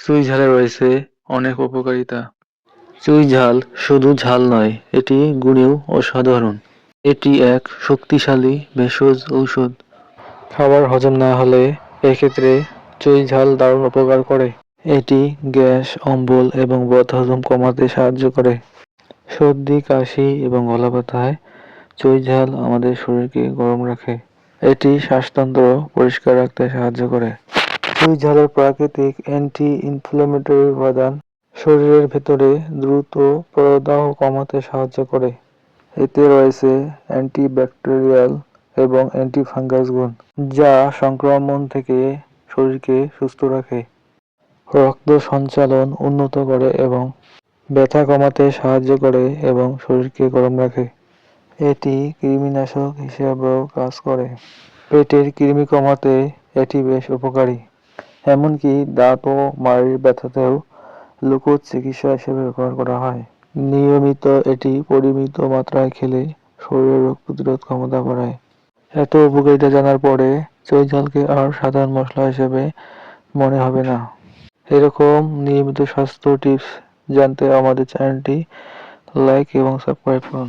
চুই ঝালে রয়েছে অনেক উপকারিতা। চুই ঝাল শুধু ঝাল নয়, এটি গুণেও অসাধারণ। এটি এক শক্তিশালী ভেষজ ঔষধ। খাবার হজম না হলে এক্ষেত্রে চুই ঝাল দারুণ উপকার করে। এটি গ্যাস, অম্বল এবং বদহজম কমাতে সাহায্য করে। সর্দি, কাশি এবং গলা ব্যথায় চুই ঝাল আমাদের শরীরকে গরম রাখে। এটি শ্বাসতন্ত্র পরিষ্কার রাখতে সাহায্য করে। চুই ঝালের প্রাকৃতিক অ্যান্টি-ইনফ্ল্যামেটরি উপাদান শরীরের ভেতরে দ্রুত প্রদাহ কমাতে সাহায্য করে। এতে রয়েছে অ্যান্টিব্যাকটেরিয়াল এবং অ্যান্টিফাঙ্গাস গুণ, যা সংক্রমণ থেকে শরীরকে সুস্থ রাখে। রক্ত সঞ্চালন উন্নত করে এবং ব্যথা কমাতে সাহায্য করে এবং শরীরকে গরম রাখে। এটি কৃমিনাশক হিসেবেও কাজ করে। পেটের কৃমি কমাতে এটি বেশ উপকারী। এমনকি দাঁত ও মাড়ির ব্যথাতেও লোকজ চিকিৎসা হিসেবে ব্যবহার করা হয়। নিয়মিত এটি পরিমিত মাত্রায় খেলে শরীরের রোগ প্রতিরোধ ক্ষমতা বাড়ায়। এত উপকারিতা জানার পরে চুই ঝালকে আর সাধারণ মশলা হিসেবে মনে হবে না। এরকম নিয়মিত স্বাস্থ্য টিপস জানতে আমাদের চ্যানেলটি লাইক এবং সাবস্ক্রাইব করুন।